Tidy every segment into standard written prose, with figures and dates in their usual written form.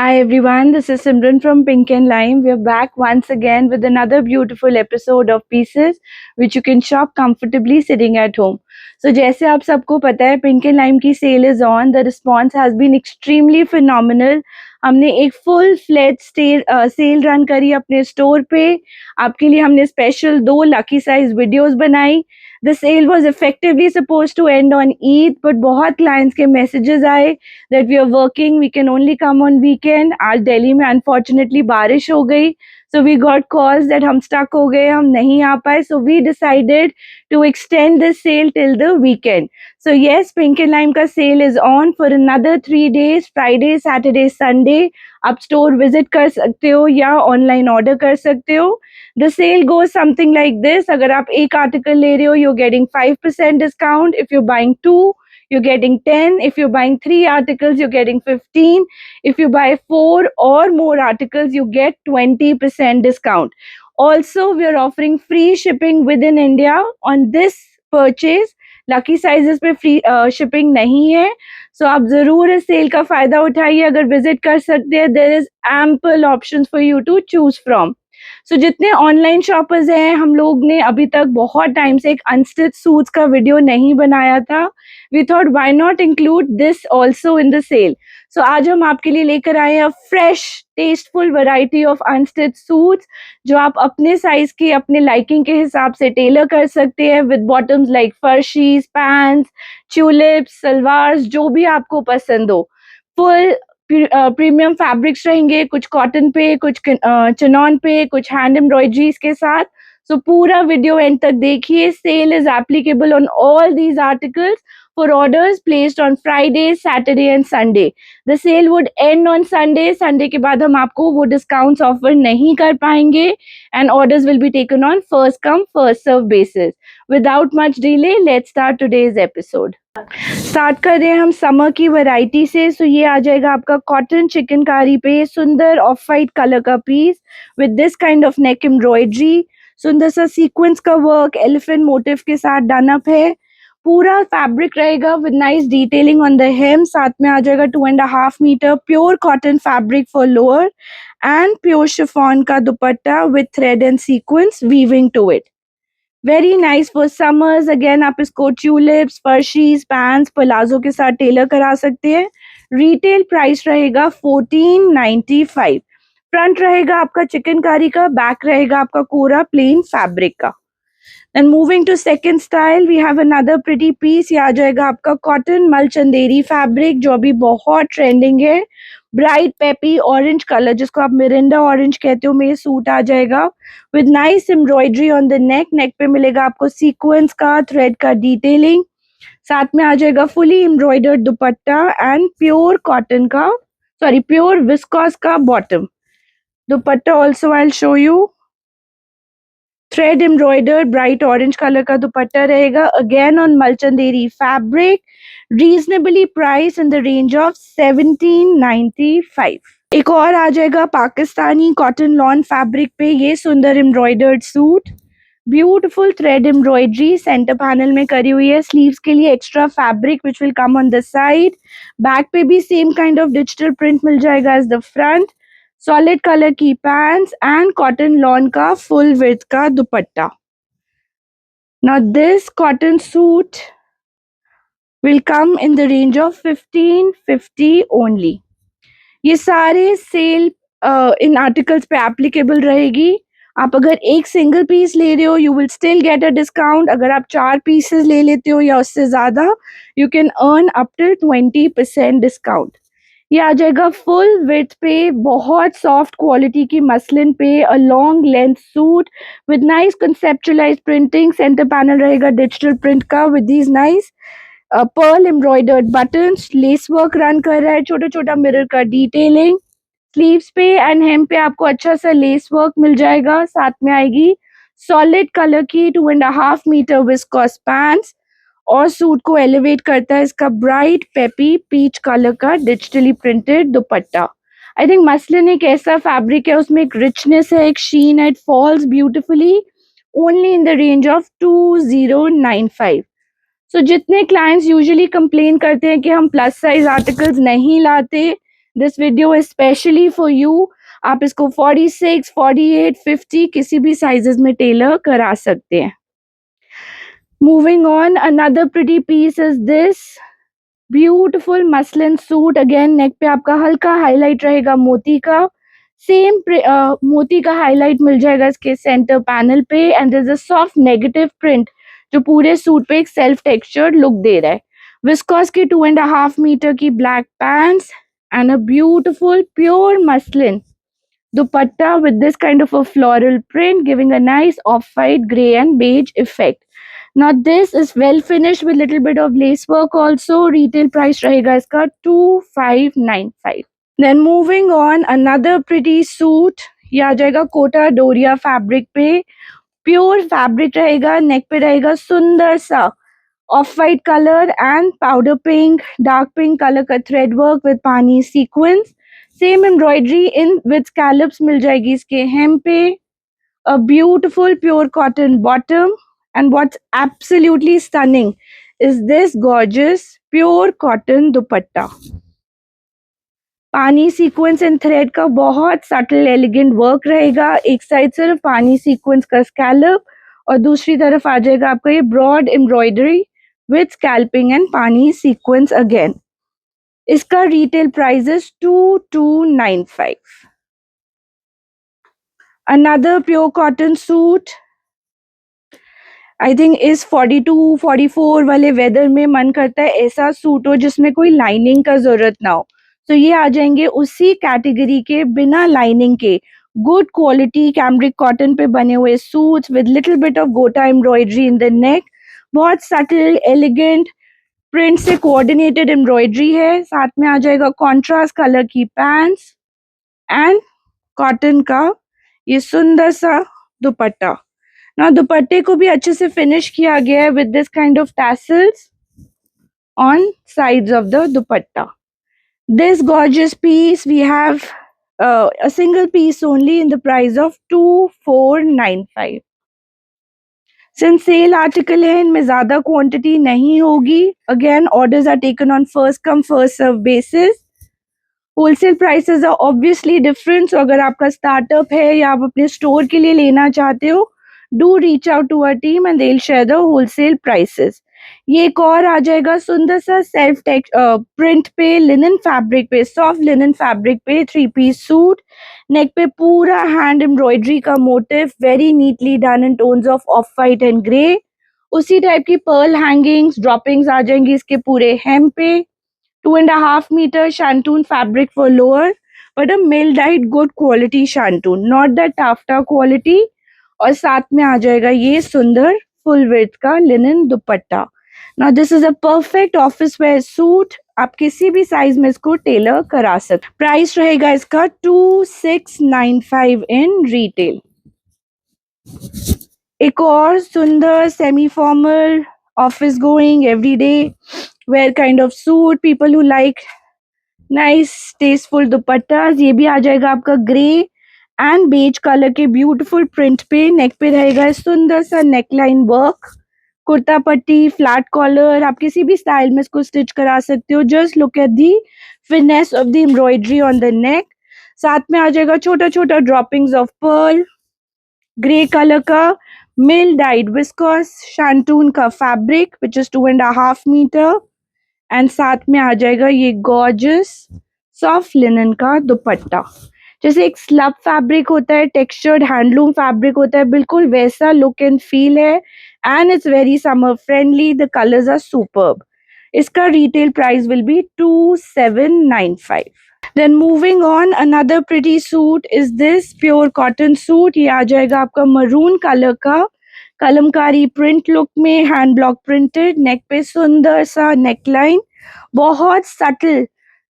Hi everyone, this is Simran from Pink and Lime. We are back once again with another beautiful episode of Pieces which you can shop comfortably sitting at home. So जैसे आप सबको पता है Pink and Lime की sale is on. The response has been extremely phenomenal. हमने एक full fledged sale run करी अपने store पे. आपके लिए हमने special 2 lucky size videos बनाई. The sale was effectively supposed to end on Eid, but बहुत clients के messages आए that we are working, we can only come on weekend. आज दिल्ली में unfortunately बारिश हो गई, so we got calls that हम stuck हो गए, हम नहीं आ पाए. So we decided to extend this sale till the weekend. So yes, Pink and Lime का sale is on for another 3 days, Friday, Saturday, Sunday. आप store visit कर सकते हो या online order कर सकते हो. The sale goes something like this. अगर आप एक article ले रहे हो, you're getting 5% discount. If you're buying 2, you're getting 10. If you're buying 3 articles, you're getting 15. If you buy 4 or more articles, you get 20% discount. Also, we are offering free shipping within India on this purchase. Lucky sizes पे free shipping नहीं है. So आप ज़रूर इस cell का फ़ायदा उठाइए. अगर विजिट कर सकते हैं, there is ample options for you to choose from. सो जितने ऑनलाइन शॉपर्स हैं, हम लोग ने अभी तक बहुत टाइम से एक अनस्टिच सूट्स का वीडियो नहीं बनाया था. We thought why not include this also in the sale. सो आज हम आपके लिए लेकर आए हैं fresh tasteful variety of unstitch suits जो आप अपने साइज के, अपने लाइकिंग के हिसाब से टेलर कर सकते हैं with bottoms like farshis, pants, tulips, salwars, जो भी आपको पसंद हो. फुल प्रीमियम फैब्रिक्स रहेंगे, कुछ कॉटन पे, कुछ चिनॉन पे, कुछ हैंड एम्ब्रॉयडरीज के साथ. सो पूरा वीडियो एंड तक देखिए. Sale is applicable on all these articles for orders placed on Friday, Saturday and Sunday. The sale would end on Sunday. Sunday के बाद हम आपको वो discounts offer नहीं कर पाएंगे and orders will be taken on first come first serve basis. Without much delay, let's start today's episode. Start कर रहे हैं हम समर की वैरायटी से. सो ये आ जाएगा आपका कॉटन चिकनकारी पे सुंदर ऑफ वाइट कलर का piece with this kind of neck embroidery. सुंदर सा सीक्वेंस का वर्क एलिफेंट मोटिव के साथ डन अप है. पूरा फैब्रिक रहेगा with nice detailing on the hem. साथ में आ जाएगा 2.5 metre pure cotton fabric for lower and pure chiffon का dupatta with thread and sequence weaving to it. Very nice for summers. Again आप इसको ट्यूलिप्स, फर्शीज, पैंट्स, प्लाजो के साथ टेलर करा सकते हैं. रिटेल प्राइस रहेगा 1495. फ्रंट रहेगा आपका चिकनकारी का, बैक रहेगा आपका कोरा प्लेन फैब्रिक का. And moving to second style, we have another pretty piece. ये आ जाएगा आपका कॉटन मल चंदेरी फैब्रिक जो अभी बहुत ट्रेंडिंग है. ब्राइट पेपी ऑरेंज कलर जिसको आप मिरिंडा ऑरेंज कहते हो में ये सूट आ जाएगा with nice embroidery on the neck. Neck पे मिलेगा आपको सीक्वेंस का, थ्रेड का डिटेलिंग. साथ में आ जाएगा fully embroidered dupatta and pure cotton का, सॉरी प्योर विस्कॉस का bottom. Dupatta also I will show you. Thread embroidered bright orange colour का दुपट्टा रहेगा. Again on mul chanderi fabric, reasonably price in the range of 1795. एक और आ जाएगा पाकिस्तानी कॉटन लॉन फैब्रिक पे ये सुंदर embroidered suit. Beautiful thread embroidery centre panel में करी हुई है. स्लीव्स के लिए extra fabric which will come on the side. Back पे भी same kind of digital print मिल जाएगा as the front. Solid colour की पैंट्स एंड कॉटन लॉन का फुल विड्थ का dupatta. Now this cotton suit will come in the range of 1550 only. ये सारे sale in articles पे एप्लीकेबल रहेगी. आप अगर एक सिंगल पीस ले रहे हो you will still get a discount. अगर आप 4 पीसेस ले लेते हो या उससे ज्यादा you can earn up to 20% discount. ये आ जाएगा फुल विड्थ पे, बहुत सॉफ्ट क्वालिटी की मसलिन पे, a long length suit with nice conceptualised printing. Centre panel रहेगा डिजिटल प्रिंट का with these nice pearl embroidered buttons. Lace work run कर रहा है, छोटा छोटा मिरर का डिटेलिंग. स्लीव्स पे एंड हेम पे आपको अच्छा सा लेस वर्क मिल जाएगा. साथ में आएगी सॉलिड कलर की 2.5 मीटर विस्कॉस पैंट्स और सूट को एलिवेट करता है इसका ब्राइट पेपी पीच कलर का digitally printed dupatta. I think muslin एक ऐसा फैब्रिक है उसमें एक रिचनेस है, एक शीन है. It falls beautifully only in the range of 2095. सो जितने क्लाइंट्स यूजुअली कंप्लेन करते हैं कि हम प्लस साइज आर्टिकल्स नहीं लाते, this video is specially for you. आप इसको 46, 48, 50 किसी भी साइजेस में टेलर करा सकते हैं। Moving on, another pretty piece is this beautiful muslin suit. Again neck पे आपका हल्का हाईलाइट रहेगा मोती का, सेम मोती का हाईलाइट मिल जाएगा इसके सेंटर पैनल पे, and this is soft negative print जो पूरे सूट पे एक सेल्फ टेक्सचर्ड लुक दे रहा है। विस्कोस की 2.5 मीटर की black pants and a beautiful pure muslin dupatta with this kind of a floral print, giving a nice off-white gray and beige effect. Now this is well finished with little bit of lace work also. Retail price rahega iska 2595. Then moving on, another pretty suit. ये आ जाएगा Kota Doria fabric पे, pure fabric रहेगा, नेक पे रहेगा सुंदर सा off white colour and powder pink, dark pink colour का thread work with pani sequins. Same embroidery in with scallops मिल जाएगी इसके hem पे। A beautiful pure cotton bottom, and what's absolutely stunning is this gorgeous pure cotton dupatta. पानी sequence and thread का बहुत subtle elegant work रहेगा। एक side सिर्फ पानी सीक्वेंस का स्कैलप और दूसरी तरफ आ जाएगा आपका ये broad embroidery with scalping and pani sequins again. इसका retail price is 2295। Another pure cotton suit, I think is 42, 44 वाले वेदर में मन करता है ऐसा सूट हो जिसमें कोई लाइनिंग का जरूरत ना हो, तो ये आ जाएंगे उसी कैटेगरी के बिना लाइनिंग के गुड क्वालिटी कैमरिक कॉटन पे बने हुए suits with little bit of गोटा एम्ब्रॉयडरी इन द नेक। बहुत सटल एलिगेंट प्रिंट से कोऑर्डिनेटेड एम्ब्रॉयडरी है, साथ में आ जाएगा कॉन्ट्रास्ट कलर की पैंट्स एंड कॉटन का ये सुंदर सा दुपट्टा। ना दुपट्टे को भी अच्छे से फिनिश किया गया है with this kind of tassels on sides of the dupatta. This gorgeous piece we have a single piece only in the price of 2495. Since sale article है इनमें ज्यादा क्वांटिटी नहीं होगी। Again orders are taken on first come first serve basis. Wholesale prices are obviously different, so अगर आपका startup है या आप अपने स्टोर के लिए लेना चाहते हो, do reach out to our team and they will share the wholesale prices. ये एक और आ जाएगा सुंदर सा सेल्फ टेक्स्ट प्रिंट पे लिनन फैब्रिक पे, सॉफ्ट लिनन फैब्रिक पे 3 पीस सूट। नेक पे पूरा हैंड एम्ब्रॉयडरी का motif very neatly done in tones of white and grey. उसी टाइप की पर्ल हैंगिंग्स ड्रॉपिंग्स आ जाएंगी इसके पूरे hem पे। 2.5 meter shantoon fabric for lower, but a mill dyed good quality shantoon, not that tafta quality। और साथ में आ जाएगा ये सुंदर फुल विड्थ का linen dupatta. Now this is a perfect office wear suit, आप किसी भी साइज में इसको टेलर करा सकते। प्राइस रहेगा इसका 2695 इन रिटेल। एक और सुंदर semi formal office going everyday wear kind of suit, people who like nice tasteful दुपट्टास। ये भी आ जाएगा आपका ग्रे एंड बेज कलर के ब्यूटीफुल प्रिंट पे। नेक पे रहेगा सुंदर सा नेकलाइन वर्क, कुर्ता पट्टी, फ्लैट कॉलर, आप किसी भी स्टाइल में इसको स्टिच करा सकते हो। Just look at the finesse of the embroidery on the neck. साथ में आ जाएगा छोटा छोटा droppings of pearl, grey colour का मिल डाइड विस्कोस शैंटून का fabric which is 2.5 metre, and साथ में आ जाएगा ये गॉर्जियस सॉफ्ट लिनन का दुपट्टा। जैसे एक स्लब फैब्रिक होता है, टेक्सचर्ड हैंडलूम फैब्रिक होता है, बिल्कुल वैसा लुक एंड फील है, and it's very summer friendly. The colours are superb. इसका retail price will be 2795। Then moving on, another pretty suit is this pure cotton suit. ये आ जाएगा आपका मरून कलर का कलमकारी प्रिंट लुक में, hand block printed, neck पे सुंदर सा नेकलाइन, बहुत सटल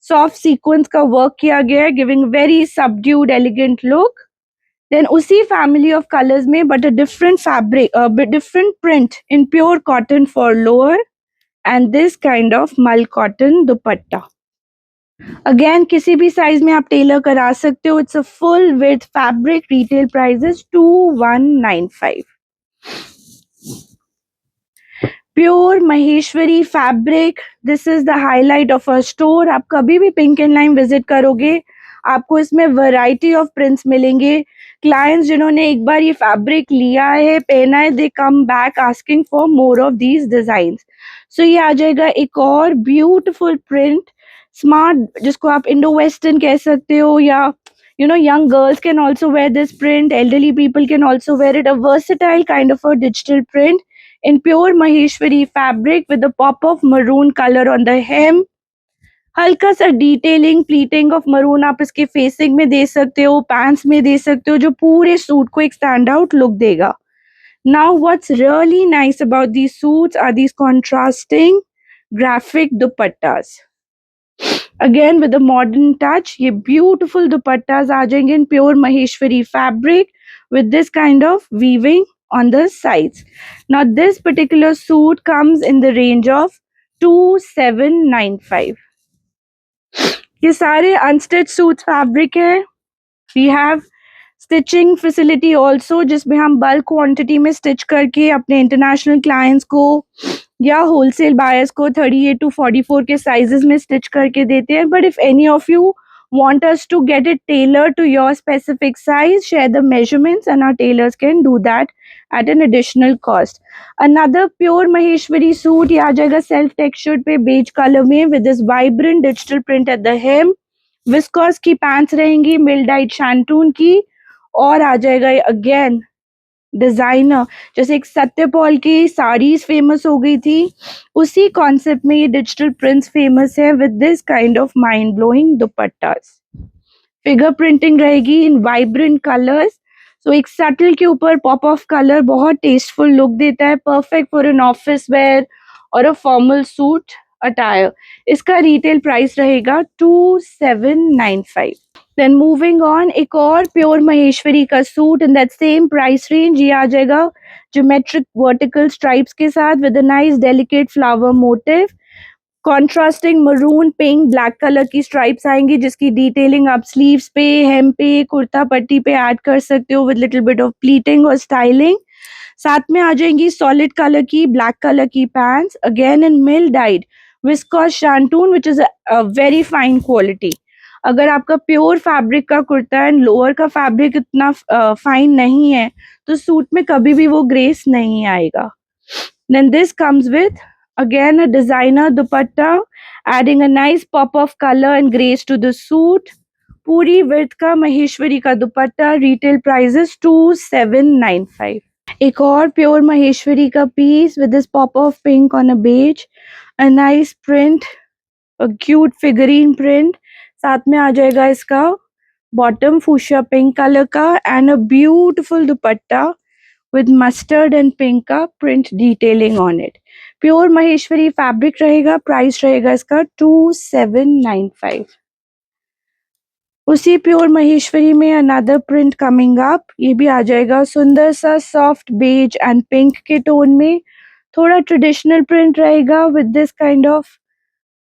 सॉफ्ट सीक्वेंस का वर्क किया गया है, giving very subdued elegant look. Then उसी फैमिली ऑफ कलर्स में but a different fabric, different print in pure cotton for lower, and this kind of मल कॉटन दुपट्टा। अगेन किसी भी साइज में आप टेलर करा सकते हो। It's a full with fabric. Retail price is 2195। Pure Maheshwari fabric, this is the highlight of a store. आप कभी भी पिंक एंड लाइम विजिट करोगे आपको इसमें वैरायटी ऑफ प्रिंट्स मिलेंगे। क्लाइंट्स जिन्होंने एक बार ये फैब्रिक लिया है, पहना है, they come back asking for more of these design. So ये आ जाएगा एक और ब्यूटिफुल प्रिंट, स्मार्ट, जिसको आप इंडो वेस्टर्न कह सकते हो, या young girls can also wear this print, elderly people can also wear it, a versatile kind of a digital print in pure Maheshwari fabric with a pop of maroon color on the hem. हल्का सा detailing pleating of maroon आप इसके facing में दे सकते हो, pants में दे सकते हो, जो पूरे सूट को एक स्टैंड आउट लुक देगा। Now what's really nice about these suits are these contrasting graphic dupattas, again with a modern touch. ये ब्यूटिफुल दुपट्टास आ जाएंगे in pure Maheshwari fabric with this kind of weaving on the sides. Now this particular suit comes in the range of 2795. ये सारे unstitch suit fabric है। We have stitching facility also, जिसमें हम bulk quantity में stitch करके अपने international clients को या होलसेल बायर्स को 38 to 44 के साइजेस में स्टिच करके देते हैं। But if any of you want us to get it tailored to your specific size, share the measurements and our tailors can do that at an additional cost. Another pure Maheshwari suit, ये आ जाएगा self textured पे beige color में with this vibrant digital print at the hem. Viscose की pants रहेंगी, mill dyed shantoon की, और आ जाएगा अगेन डिजाइनर, जैसे एक सत्यपाल की साड़ीज फेमस हो गई थी, उसी कॉन्सेप्ट में ये डिजिटल प्रिंट्स फेमस है with this kind of mind blowing दुपट्टास। Figure printing रहेगी इन वाइब्रेंट कलर्स, सो एक सटल के ऊपर पॉप ऑफ कलर बहुत टेस्टफुल लुक देता है, perfect for an office where और अ फॉर्मल सूट अटायर। इसका रिटेल प्राइस रहेगा 2795। देन मूविंग ऑन, एक और प्योर महेश्वरी का suit in that same price range, ये आ जाएगा ज्योमेट्रिक वर्टिकल स्ट्राइप्स के साथ with a nice delicate flower motive, contrasting maroon pink black colour की स्ट्राइप्स आएंगी, जिसकी डिटेलिंग आप स्लीव्स पे, हेम पे, कुर्ता पट्टी पे ऐड कर सकते हो with little bit of pleating और स्टाइलिंग। साथ में आ जाएंगी सॉलिड कलर की ब्लैक कलर की pants, again in mill died viscous shantoon which is a very fine quality. अगर आपका प्योर फैब्रिक का कुर्ता एंड लोअर का फैब्रिक इतना फाइन नहीं है तो सूट में कभी भी वो ग्रेस नहीं आएगा। Then this comes with again a designer dupatta adding a nice pop of color and grace to the suit. पूरी विड्थ का महेश्वरी का दुपट्टा, रिटेल प्राइस 2795। एक और प्योर महेश्वरी का piece with this pop of pink on a beige, a nice print, a cute figurine print, साथ में आ जाएगा इसका बॉटम फूशिया पिंक कलर का and a beautiful dupatta with mustard and pink का print detailing on it. Pure Maheshwari fabric रहेगा, price रहेगा इसका 2795। उसी प्योर महेश्वरी में अनदर प्रिंट कमिंग अप, ये भी आ जाएगा सुंदर सा सॉफ्ट बेज एंड पिंक के टोन में, थोड़ा ट्रेडिशनल प्रिंट रहेगा with this kind of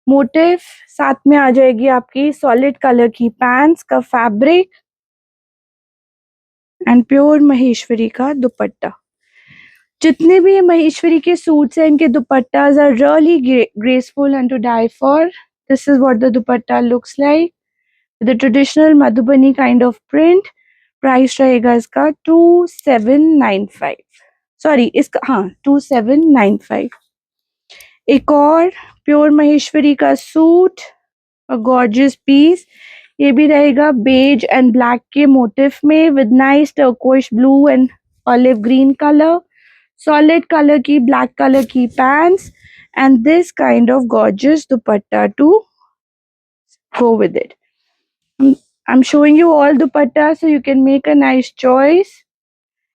motive, साथ में आ जाएगी आपकी सॉलिड कलर की पैंट्स का फैब्रिक एंड प्योर महेश्वरी का दुपट्टा। जितने भी ये महेश्वरी के सूट्स हैं, इनके dupattas are really graceful and to die for. This is what the dupatta looks like, the traditional Madhubani kind of print. Price रहेगा इसका 2795, सॉरी इसका, हाँ 2795। एक और प्योर महेश्वरी का सूट, अ गॉर्जियस पीस, ये भी रहेगा बेज एंड ब्लैक के मोटिफ में with nice turquoise blue and olive green colour, solid color की black color की pants and this kind of gorgeous dupatta to go with it. I'm showing you all dupatta so you can make a nice choice.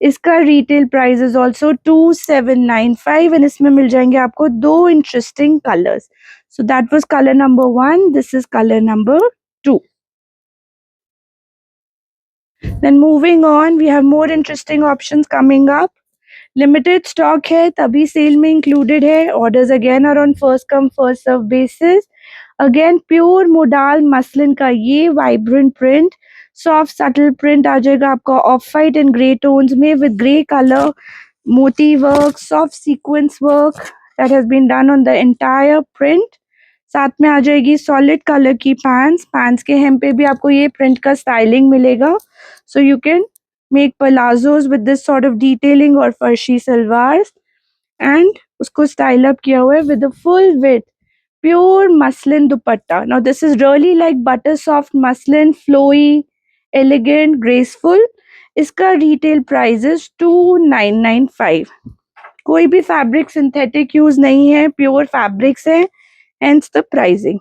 इसका retail price is also 2795 and इसमें मिल जाएंगे आपको दो interesting colors. So that was color number 1. This is color number 2. Then moving on, we have more interesting options coming up. Limited stock है, तभी sale में included है। Orders again are on first come first serve basis. Again pure modal muslin का ये vibrant print, soft subtle print आ जाएगा आपका off white and grey tones में with grey colour, moti work, soft sequins work that has been done on the entire print. साथ में आ जाएगी सॉलिड कलर की पैंट्स के hem पे भी आपको ये प्रिंट का स्टाइलिंग मिलेगा. So you can make palazzos with this sort of detailing or farshi salwars, and उसको style up किया हुआ है with a full width pure muslin dupatta. Now this is really like butter soft muslin, flowy, elegant, graceful. इसका retail price is 2995. कोई भी fabric synthetic use नहीं है, pure fabrics है, hence the pricing.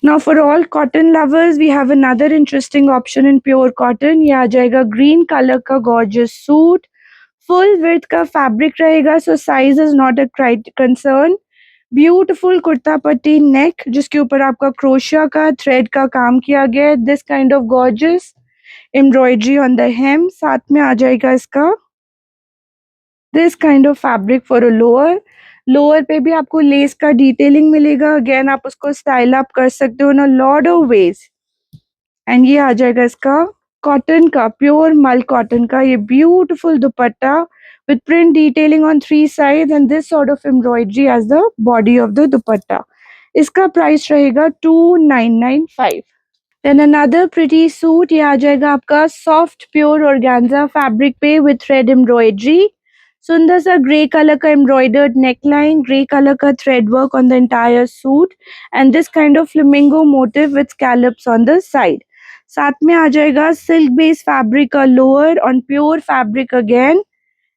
Now for all cotton lovers, we have another interesting option in pure cotton. ये आ जाएगा green color का gorgeous suit. Full width का fabric रहेगा, so size is not a concern. Beautiful kurta पट्टी नेक जिसके ऊपर आपका क्रोशिया का थ्रेड का काम किया गया है. This kind of gorgeous embroidery on the hem. साथ में आ जाएगा इसका दिस kind of fabric for a lower पे भी आपको लेस का डिटेलिंग मिलेगा. अगेन आप उसको स्टाइल अप कर सकते हो in a lot of ways. And ये आ जाएगा इसका कॉटन का प्योर मल कॉटन का ये beautiful dupatta with print detailing on 3 sides and this sort of embroidery as the body of the dupatta. इसका प्राइस रहेगा 2995. Then another pretty suit, ये आ जाएगा आपका soft pure organza fabric पे with thread embroidery. सुंदर सा ग्रे कलर का embroidered neckline, ग्रे कलर का thread work on the entire suit and this kind of flamingo motif with scallops on the side. साथ में आ जाएगा silk based fabric का lower on pure fabric again.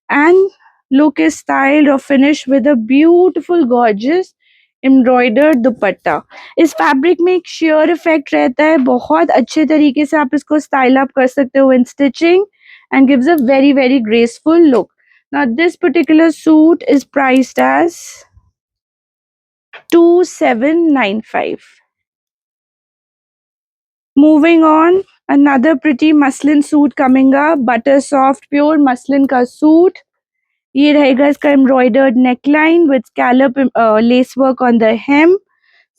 And look is styled or finished with a beautiful gorgeous embroidered दुपट्टा. इस fabric में एक sheer effect रहता है, बहुत अच्छे तरीके से आप इसको स्टाइल अप कर सकते हो in stitching and gives a very very graceful look. Now this particular suit is priced as 2795. Moving on, another pretty muslin suit coming up, butter soft pure muslin का suit. ये रहेगा इसका embroidered neckline with scallop lace work on the hem.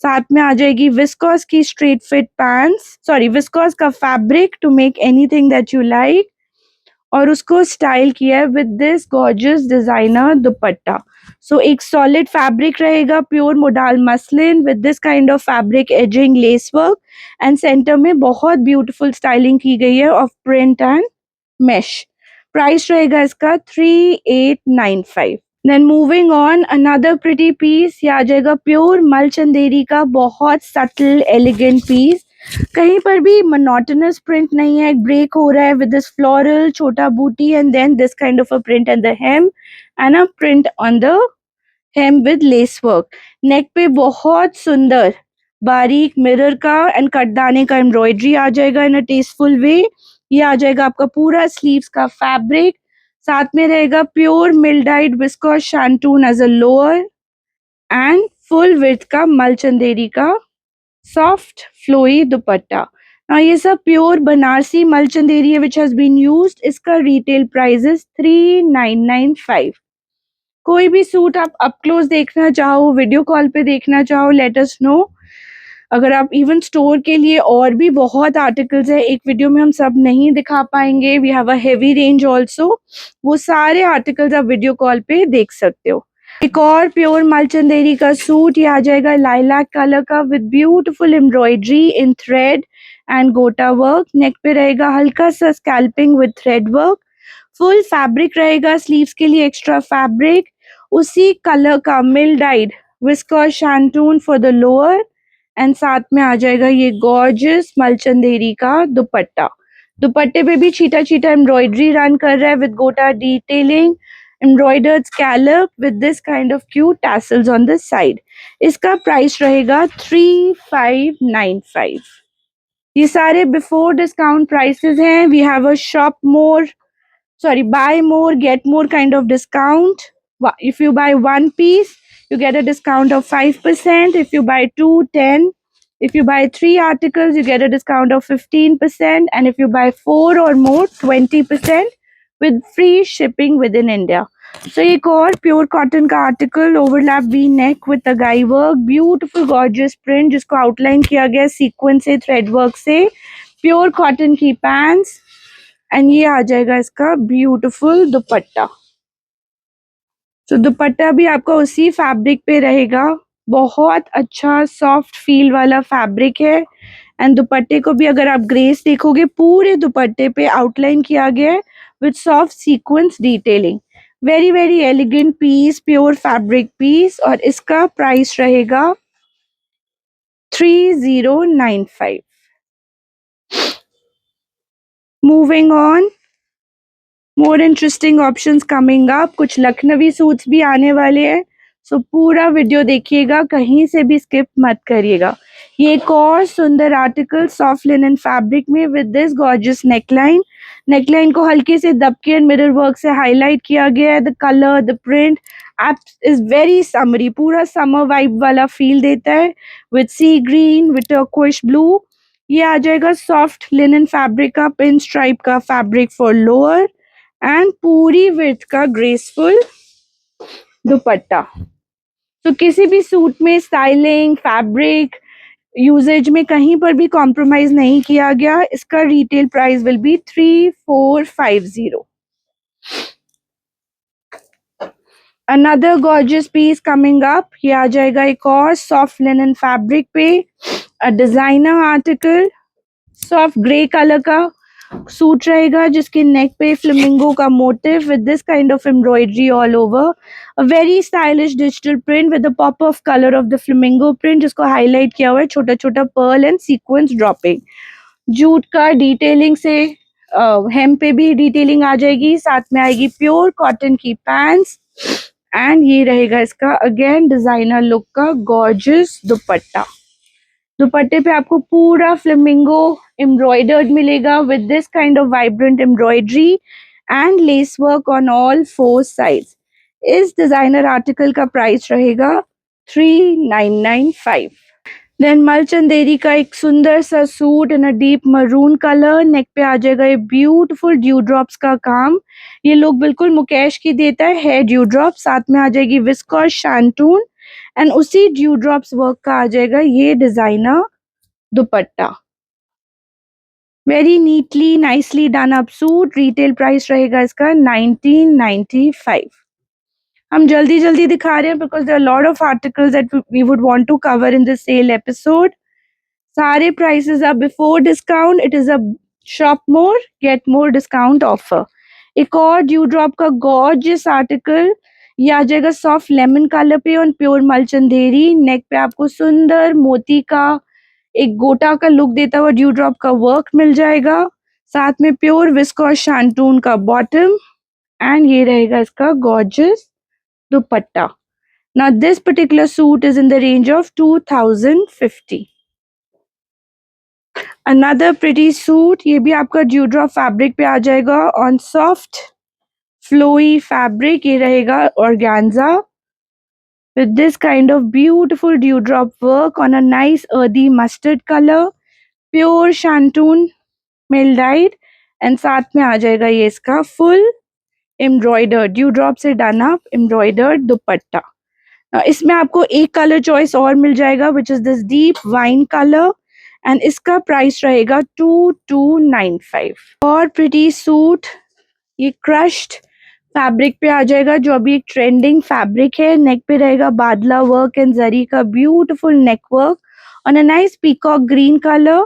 साथ में आ जाएगी viscose की straight fit pants, sorry viscose का fabric to make anything that you like और उसको स्टाइल किया है with this gorgeous designer dupatta. So एक सॉलिड फैब्रिक रहेगा pure modal muslin with this kind of fabric edging lace work and centre में बहुत beautiful styling की गई है of print and mesh. Price रहेगा इसका 3895. Then moving on another pretty piece, ये आ जाएगा प्योर मल चंदेरी का बहुत सटल एलिगेंट पीस. कहीं पर भी मोनोटोनस प्रिंट नहीं है, ब्रेक हो रहा है with this floral chhota buti and then this kind of a print at the hem and a print on the hem with lace work. Neck पे बहुत सुंदर बारीक मिरर का एंड कटदाने का एम्ब्रॉयडरी आ जाएगा इन अ टेस्टफुल वे. ये आ जाएगा आपका पूरा स्लीव्स का फैब्रिक. साथ में रहेगा pure mill dyed viscose shantoon as a lower and full width का मल चंदेरी का सॉफ्ट फ्लोई दुपट्टा. ये सब प्योर बनारसी मल चंदेरी है विच हैज बीन यूज्ड. इसका रिटेल प्राइस इज 3995. कोई भी सूट आप अप क्लोज देखना चाहो, वीडियो कॉल पे देखना चाहो, लेट अस नो. अगर आप इवन स्टोर के लिए और भी बहुत आर्टिकल्स है, एक वीडियो में हम सब नहीं दिखा पाएंगे, we have a heavy range also, वो सारे आर्टिकल्स आप वीडियो कॉल पे देख सकते हो. एक और प्योर मलचंदेरी का सूट, ये आ जाएगा लाइलैक कलर का with beautiful embroidery in thread and gota work. Neck पे रहेगा हल्का सा scalloping with thread work. Full fabric रहेगा, स्लीव्स के लिए एक्स्ट्रा फैब्रिक, उसी कलर का mill dyed viscose shantoon for the lower and साथ में आ जाएगा ये गॉर्जियस मलचंदेरी का दुपट्टा. दुपट्टे पे भी छीटा छीटा एम्ब्रॉयडरी रन कर रहा है with gota detailing, embroidered scallop with this kind of cute tassels on this side. इसका प्राइस रहेगा 3595. ये सारे बिफोर डिस्काउंट प्राइसेस हैं. We have a shop more, sorry, buy more get more kind of discount. If you buy one piece you get a discount of 5%. If you buy 2, 10. If you buy 3 articles you get a discount of 15%, and if you buy 4 or more 20% with free shipping within India. So एक और pure cotton का article, overlap V neck with तगाई work, beautiful gorgeous print जिसको outline किया गया sequins से, thread work से, pure cotton की पैंट्स एंड ये आ जाएगा इसका ब्यूटीफुल दुपट्टा. तो दुपट्टा भी आपका उसी फैब्रिक पे रहेगा, बहुत अच्छा सॉफ्ट फील वाला फैब्रिक है। एंड दुपट्टे को भी अगर आप ग्रेस देखोगे, पूरे दुपट्टे पे आउटलाइन किया गया है with soft sequins detailing. Very very elegant piece, pure fabric piece, और इसका प्राइस रहेगा 3095। Moving on, more interesting options coming up. कुछ लखनवी सूट्स भी आने वाले हैं, सो पूरा वीडियो देखिएगा, कहीं से भी स्किप मत करिएगा। ये एक और सुंदर आर्टिकल सॉफ्ट लिनन फैब्रिक में with this gorgeous neckline. Neckline को हल्के से दबके एंड मिरर वर्क से हाईलाइट किया गया है। The colour, the print is very summery, पूरा समर वाइब वाला फील देता है with sea green, with turquoise blue. ये आ जाएगा सॉफ्ट लिनन फैब्रिक का पिन स्ट्राइप का फैब्रिक फॉर लोअर, एंड पूरी विड्थ का ग्रेसफुल दुपट्टा। तो किसी भी सूट में स्टाइलिंग, फैब्रिक, यूजेज में कहीं पर भी कॉम्प्रोमाइज नहीं किया गया। इसका retail price will be 3450। Another gorgeous piece coming up. ये आ जाएगा एक और सॉफ्ट लिनन फैब्रिक पे, a designer article, soft grey colour का सूट रहेगा जिसके नेक पे फ्लेमिंगो का motif with this kind of embroidery all over. A very stylish digital print with the pop of colour of the flamingo print, जिसको हाईलाइट किया हुआ है छोटा छोटा pearl and sequins dropping. Jute का डिटेलिंग से हेम पे भी डिटेलिंग आ जाएगी, साथ में आएगी प्योर कॉटन की पैंट्स, एंड ये रहेगा इसका अगेन डिजाइनर लुक का गॉर्जियस दुपट्टा। दुपट्टे पे आपको पूरा फ्लेमिंगो एम्ब्रॉयडर्ड मिलेगा with this kind of vibrant embroidery and lace work on all 4 sides. इस डिजाइनर आर्टिकल का प्राइस रहेगा 3995। देन मलचंदेरी का एक सुंदर सा suit in a deep maroon colour, neck पे आ जाएगा ये ब्यूटीफुल ड्यू ड्रॉप्स का काम। ये लुक बिल्कुल मुकेश की देता है ड्यू ड्रॉप, साथ में आ जाएगी विस्कॉस शैंटून, एंड उसी ड्यू ड्रॉप्स वर्क का आ जाएगा ये designer dupatta. Very neatly nicely done up suit. Retail price रहेगा इसका 1995। हम जल्दी जल्दी दिखा रहे हैं because there are lot of articles that we would want to cover in this sale episode. सारे prices are before discount. It is a shop more get more discount offer. एक और ड्यू ड्रॉप का gorgeous article, ये आ जाएगा soft lemon colour पे on pure मलचंदेरी। नेक पे आपको सुंदर मोती का एक गोटा का लुक देता हुआ ड्यू ड्रॉप का वर्क मिल जाएगा, साथ में प्योर विस्कॉस शैंटून का बॉटम, एंड ये रहेगा इसका gorgeous dupatta. Now this particular suit is in the range of 2050. Another pretty suit, ये भी आपका ड्यूड्रॉप फैब्रिक पे आ जाएगा ऑन सॉफ्ट फ्लोई फैब्रिक। ये रहेगा organza with this kind of beautiful dewdrop work on a nice earthy mustard color, pure shantoon mill died, and साथ में आ जाएगा ये इसका फुल एम्ब्रॉयडर्ड ड्यू ड्रॉप से डन अप एम्ब्रॉयडर्ड दुपट्टा। इसमें आपको एक कलर चॉइस और मिल जाएगा which is this deep wine colour, and इसका प्राइस रहेगा 2295। और प्रिटी सूट, ये क्रश्ड फैब्रिक पे आ जाएगा जो अभी एक ट्रेंडिंग फैब्रिक है। नेक पे रहेगा बादला वर्क एंड जरी का beautiful neck work on a nice peacock green colour.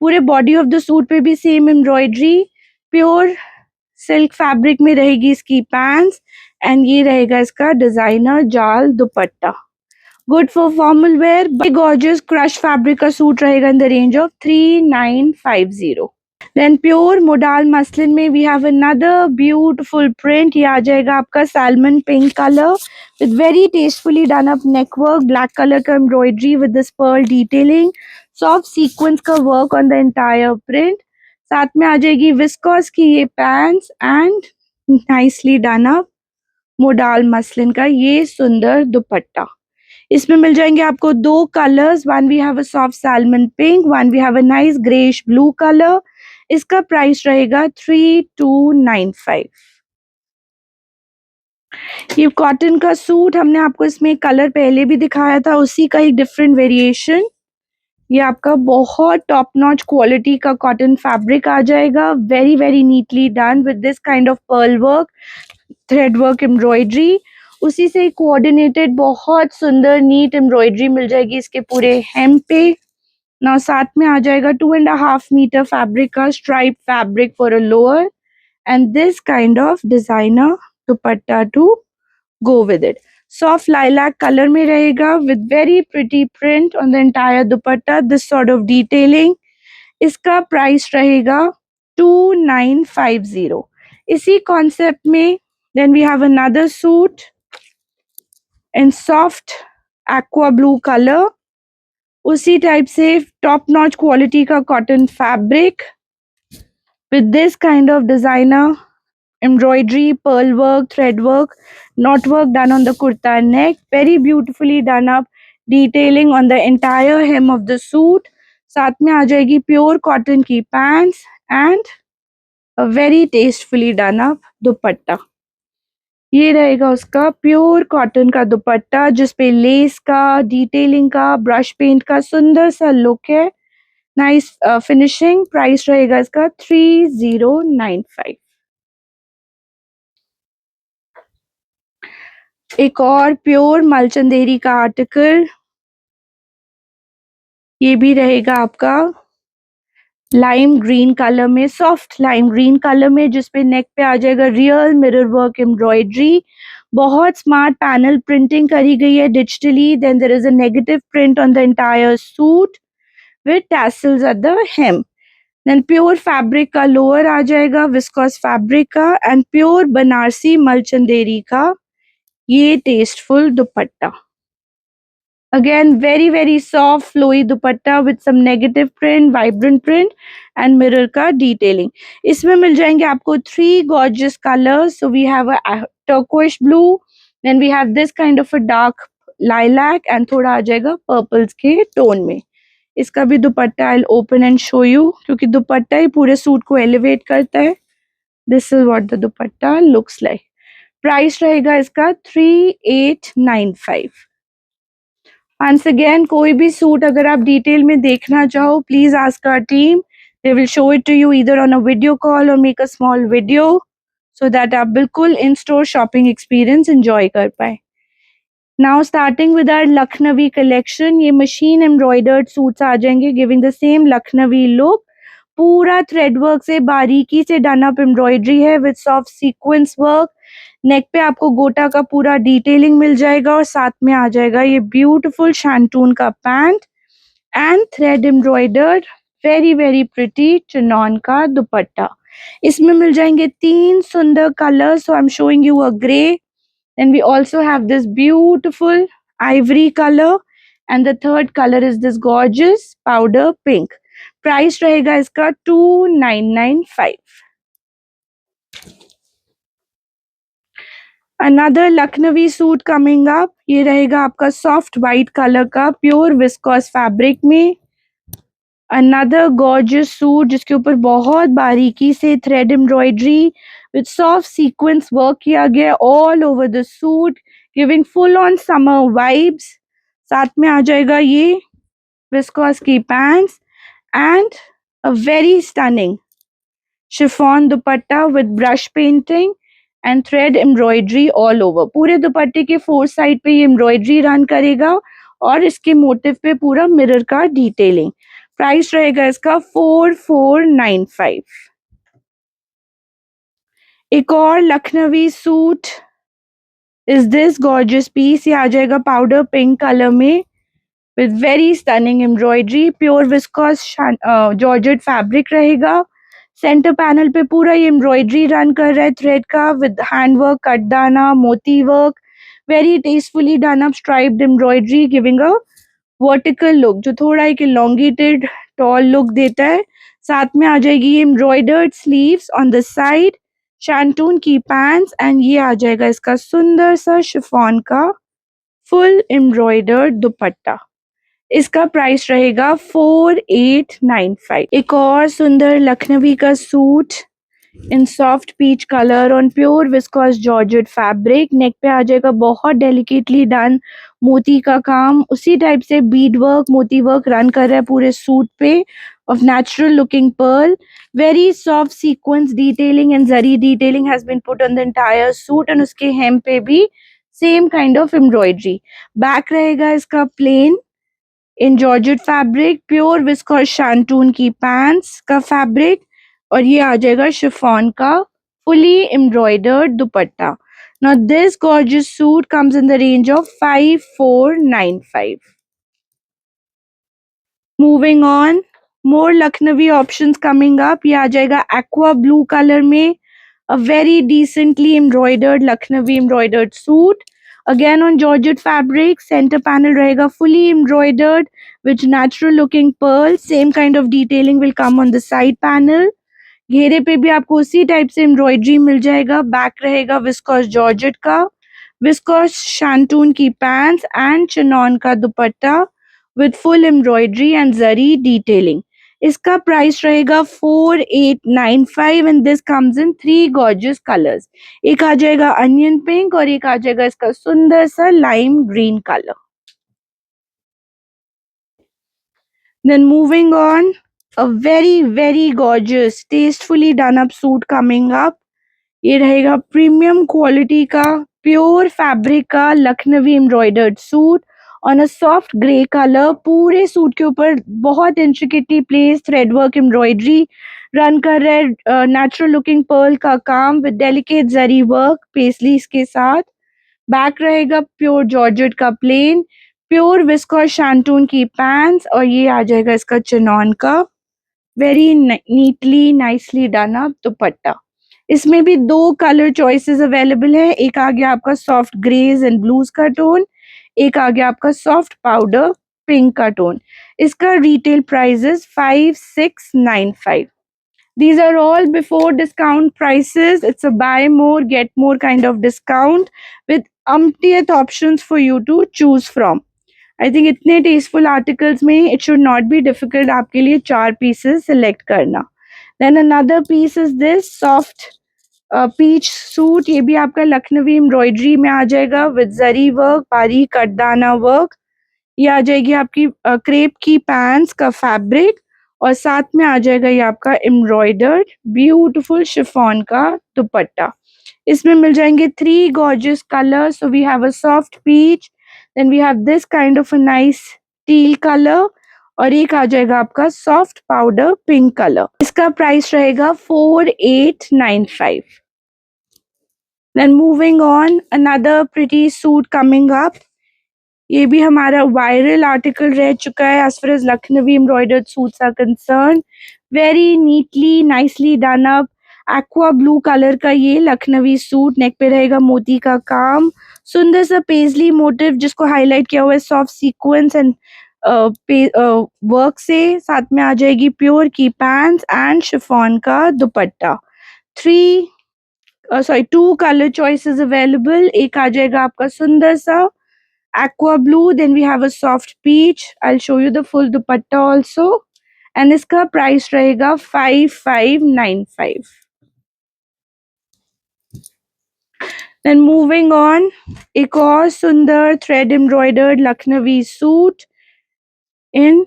पूरे बॉडी ऑफ द सूट पे भी same embroidery, pure silk fabric में रहेगी इसकी पैंट्स, एंड ये रहेगा इसका डिजाइनर जाल dupatta. Good for formal wear. Gorgeous crush fabric का सूट रहेगा in the range of 3950। Then pure modal muslin में we have another beautiful print. ये आ जाएगा आपका salmon pink colour with very tastefully done up neck work, black colour का embroidery with this pearl detailing, soft sequins का work on the entire print, साथ में आ जाएगी विस्कॉस की ये pants and nicely done up modal muslin का ये सुंदर दुपट्टा। इसमें मिल जाएंगे आपको दो colours, one we have a soft salmon pink, one we have a nice greyish blue colour. इसका प्राइस रहेगा 3295। ये कॉटन का सूट, हमने आपको इसमें कलर पहले भी दिखाया था, उसी का एक डिफरेंट वेरिएशन। ये आपका बहुत टॉप नॉच क्वालिटी का कॉटन फैब्रिक आ जाएगा, very very neatly done with this kind of pearl work, thread work embroidery. उसी से कोऑर्डिनेटेड बहुत सुंदर नीट एम्ब्रॉयडरी मिल जाएगी इसके पूरे हेम पे। ना साथ में आ जाएगा 2.5 मीटर फैब्रिक का stripe fabric for a lower and this kind of designer dupatta to go with it. Soft lilac color में रहेगा with very pretty print on the entire dupatta. This sort of detailing. इसका price रहेगा 2950. इसी concept में then we have another suit in soft aqua blue color. उसी type से top notch quality का cotton fabric with this kind of designer embroidery, pearl work, thread work, knot work done on the kurta neck, very beautifully done up detailing on the entire hem of the suit. साथ में आ जाएगी pure cotton की pants and a very tastefully done up दुपट्टा। ये रहेगा उसका pure cotton का दुपट्टा जिसपे लेस का डिटेलिंग का ब्रश पेंट का सुंदर सा लुक है। Nice finishing. प्राइस रहेगा इसका 3095। एक और प्योर मलचंदेरी का आर्टिकल, ये भी रहेगा आपका लाइम ग्रीन कलर में, सॉफ्ट लाइम ग्रीन कलर में, जिसपे नेक पे आ जाएगा रियल मिरर वर्क एम्ब्रॉयडरी। बहुत स्मार्ट पैनल प्रिंटिंग करी गई है digitally. Then there is a negative print on the entire suit with tassels at the hem. Then pure fabric का लोअर आ जाएगा, विस्कोस फैब्रिक का, एंड प्योर बनारसी मलचंदेरी का ये tasteful dupatta. Again, very soft flowy dupatta with some negative print, vibrant print and mirror का detailing. इसमें मिल जाएंगे आपको 3 gorgeous colors. So we have a turquoise blue, then we have this kind of a dark lilac and थोड़ा आ जाएगा purples के tone में। इसका भी दुपट्टा I'll open and show you क्योंकि दुपट्टा ही पूरे सूट को एलिवेट करता है। This is what the dupatta looks like. Price रहेगा इसका 3895। Once again, कोई भी सूट अगर आप डिटेल में देखना चाहो, please ask our team. They will show it to you either on a video call or make a small video so that आप बिल्कुल in-store shopping experience enjoy कर पाए। Now starting with our Lucknowi collection, ये machine embroidered suits आ जाएंगे giving the same Lucknowi look. पूरा thread work से बारीकी से डन अप एम्ब्रॉयडरी है with soft sequins work. Neck पे आपको गोटा का पूरा डिटेलिंग मिल जाएगा और साथ में आ जाएगा ये ब्यूटीफुल शैंटून का pant and thread embroidered very pretty chinon का दुपट्टा। इसमें मिल जाएंगे 3 सुंदर colours. So I am showing you a grey, then we also have this beautiful ivory colour and the third colour is this gorgeous powder pink. Price रहेगा इसका 2995। Another Lucknowi suit coming up, ये रहेगा आपका सॉफ्ट वाइट कलर का pure viscose fabric में। Another gorgeous suit जिसके ऊपर बहुत बारीकी से thread embroidery with soft sequins work किया गया all over the suit giving full on summer vibes. साथ में आ जाएगा ये विस्कोस की pants and a very stunning chiffon dupatta with brush painting and thread embroidery all over. पूरे दुपट्टे के 4 साइड पे ये एम्ब्रॉयडरी रन करेगा और इसके मोटिव पे पूरा मिरर का डिटेलिंग। प्राइस रहेगा इसका 4495। एक और Lucknowi suit is this gorgeous piece, ये आ जाएगा पाउडर पिंक कलर में with very stunning embroidery, pure viscose georgette fabric रहेगा। सेंटर पैनल पे पूरा ये एम्ब्रॉयडरी रन कर रहा है थ्रेड का विद हैंड वर्क, कटदाना, मोती work, very tastefully done up striped embroidery giving a vertical look जो थोड़ा एक elongated टॉल लुक देता है। साथ में आ जाएगी ये embroidered sleeves on the side, shantoon की पैंट्स एंड ये आ जाएगा इसका सुंदर सा शिफॉन का फुल एम्ब्रॉयडर्ड दुपट्टा। इसका प्राइस रहेगा 4895। एक और सुंदर लखनवी का suit in soft peach colour on pure viscose georgette fabric. Neck पे आ जाएगा बहुत डेलिकेटली डन मोती का काम, उसी टाइप से बीड वर्क मोती वर्क रन कर रहा है पूरे सूट पे of natural looking pearl. Very soft sequins detailing and zari detailing has been put on the entire suit and उसके हेम पे भी same kind of embroidery. Back रहेगा इसका plain in georgette fabric, pure viscose shantoon की pants का fabric, और ये आ जाएगा शिफॉन का fully embroidered dupatta. Now this gorgeous suit comes in the range of 5495. Moving on, more Lucknowi options coming up. ये आ जाएगा aqua blue color में, a very decently embroidered Lucknowi embroidered suit. Again on Georgette fabric, center panel रहेगा fully embroidered with natural looking pearls. Same kind of detailing will come on the side panel. घेरे पे भी आपको उसी type से embroidery मिल जाएगा। Back रहेगा viscous georgette का, विस्कोस शांटून की पैंट्स एंड चिनॉन का dupatta with full embroidery and zari detailing. इसका प्राइस रहेगा 4895 and this comes in 3 gorgeous colours. एक आ जाएगा अनियन पिंक और एक आ जाएगा इसका सुंदर सा lime green colour. Then moving on, a very gorgeous, tastefully done up suit coming up. ये रहेगा प्रीमियम क्वालिटी का प्योर फैब्रिक का Lucknowi embroidered suit on a soft grey colour. पूरे सूट के ऊपर बहुत intricately place thread work embroidery run कर रहा है, नेचुरल लुकिंग पर्ल का काम with delicate zari work paisleys के साथ। बैक रहेगा प्योर जॉर्जेट का प्लेन, प्योर विस्कोस शांटून की पैंट्स, और ये आ जाएगा इसका चिनॉन का very neatly nicely done up dupatta. इसमें भी 2 कलर चॉइसेस अवेलेबल है। एक आ गया आपका सॉफ्ट ग्रेज एंड ब्लूज का टोन, एक आ गया आपका सॉफ्ट पाउडर पिंक का टोन। इसका retail price is 5695। These are all before discount prices. It's a buy more, get more kind of discount with umpteenth options for you to choose from. I think इतने tasteful articles में it should not be difficult आपके लिए 4 pieces select करना. Then another piece is this soft peach suit. ये भी आपका Lucknowi embroidery में आ जाएगा विद जरी वर्क, बारीक कटदाना वर्क। ये आ जाएगी आपकी क्रेप की पैंट्स का फैब्रिक और साथ में आ जाएगा ये आपका एम्ब्रॉयडर्ड ब्यूटीफुल शिफॉन का दुपट्टा। इसमें मिल जाएंगे 3 gorgeous colour. So we have a soft peach, then we have this kind of a nice teal colour और एक आ जाएगा आपका सॉफ्ट पाउडर पिंक कलर। इसका प्राइस रहेगा 4895। Then moving on, another pretty suit coming up. ये भी हमारा वायरल आर्टिकल रह चुका है as far as Lucknowi embroidered suits are concern. Very neatly nicely done up aqua blue colour का ये लखनवी सूट। नेक पे रहेगा मोती का काम, सुंदर सा पेजली मोटिव जिसको हाईलाइट किया हुआ है सॉफ्ट सीक्वेंस एंड वर्क से। साथ में आ जाएगी प्योर की पैंट्स एंड शिफॉन का दुपट्टा। 2 कलर चॉइसेस अवेलेबल। एक आ जाएगा आपका सुंदर सा aqua blue, then we have a soft peach. I'll show you the full dupatta also, and इसका price रहेगा 5595. Then moving on, एक और सुंदर thread embroidered Lucknowi suit in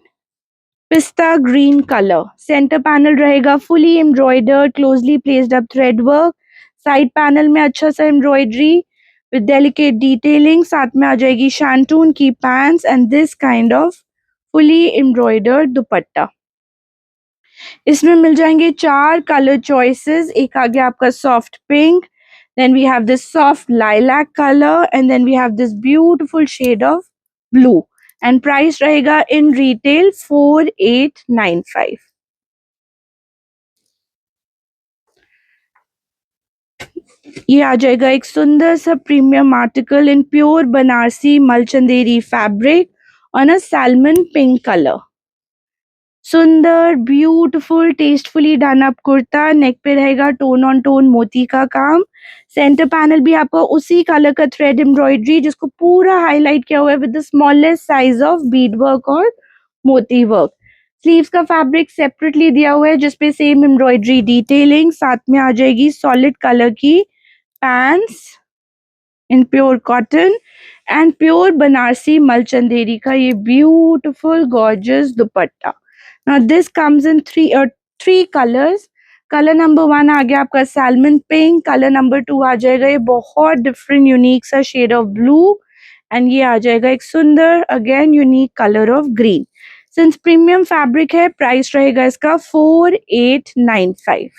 पिस्ता ग्रीन कलर। सेंटर पैनल रहेगा fully embroidered closely placed up thread work. Side panel में अच्छा सा एम्ब्रॉयडरी विद डेलिकेट डिटेलिंग। साथ में आ जाएगी शांटून की pants and this kind of fully embroidered दुपट्टा। इसमें मिल जाएंगे 4 कलर चॉइसेस। एक आ गया आपका soft pink, then we have this soft lilac colour and then we have this beautiful shade of blue and price रहेगा इन रिटेल 4895। ये आ जाएगा एक सुंदर सा premium article in pure Banarasi मलचंदेरी fabric on a salmon pink colour. सुंदर beautiful tastefully done up kurta. Neck पे रहेगा टोन ऑन टोन मोती का काम। सेंटर पैनल भी आपका उसी कलर का थ्रेड एम्ब्रॉयडरी जिसको पूरा हाईलाइट किया हुआ है with the smallest size of Beed work और मोती वर्क। स्लीव्स का फैब्रिक सेपरेटली दिया हुआ है जिसपे सेम एम्ब्रॉयडरी डिटेलिंग। साथ में आ जाएगी सॉलिड कलर की pants in pure cotton and pure Banarasi मलचंदेरी का ये beautiful gorgeous dupatta. Now this comes in three colors. Colour number 1 आ गया आपका सैल्मन पिंक, कलर नंबर 2 आ जाएगा ये बहुत डिफरेंट यूनिक सा शेड ऑफ ब्लू, एंड ये आ जाएगा एक सुंदर again unique colour of green. Since premium fabric है, प्राइस रहेगा इसका 4895।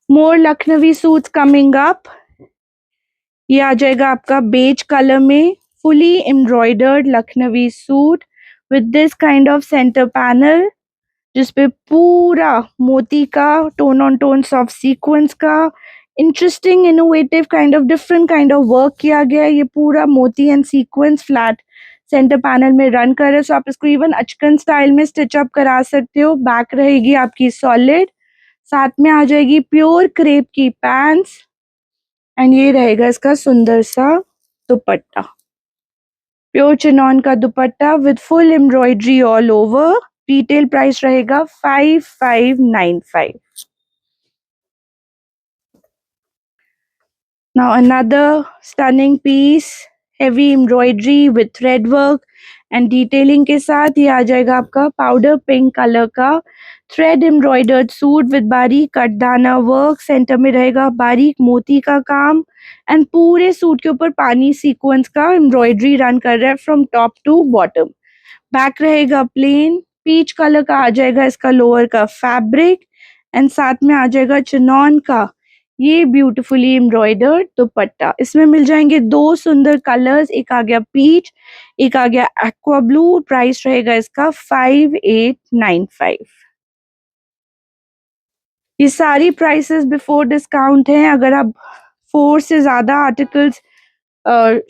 More Lucknowi suits coming up. ये आ जाएगा आपका बेज कलर में fully embroidered Lucknowi suit with this kind of centre panel, जिसपे पूरा मोती का tone on tone soft sequins का interesting innovative kind of different kind of work किया गया है। ये पूरा मोती एंड सीक्वेंस फ्लैट सेंटर पैनल में रन कर रहे हैं, सो आप इसको इवन अचकन स्टाइल में स्टिच अप करा सकते हो। बैक रहेगी आपकी सॉलिड, साथ में आ जाएगी प्योर क्रेप की पैंट्स, एंड ये रहेगा इसका सुंदर सा दुपट्टा, प्योर चिनॉन का dupatta with full embroidery all over. Retail price रहेगा 5595। Now another stunning piece, heavy embroidery with thread work and detailing के साथ ये आ जाएगा आपका पाउडर पिंक कलर का थ्रेड एम्ब्रॉयडर्ड सूट विद बारीक कटदाना वर्क। सेंटर में रहेगा बारीक मोती का काम, एंड पूरे सूट के ऊपर पानी सीक्वेंस का एम्ब्रॉयडरी रन कर रहा है from top to bottom. Back रहेगा प्लेन, पीच कलर का आ जाएगा इसका लोअर का फैब्रिक, एंड साथ में आ जाएगा चिनॉन का ये ब्यूटीफुली एम्ब्रॉयडर्ड दुपट्टा। इसमें मिल जाएंगे दो सुंदर कलर्स, एक आ गया पीच, एक आ गया एक्वा ब्लू। प्राइस रहेगा इसका 5895। ये सारी प्राइसेस बिफोर डिस्काउंट हैं। अगर आप 4 से ज्यादा आर्टिकल्स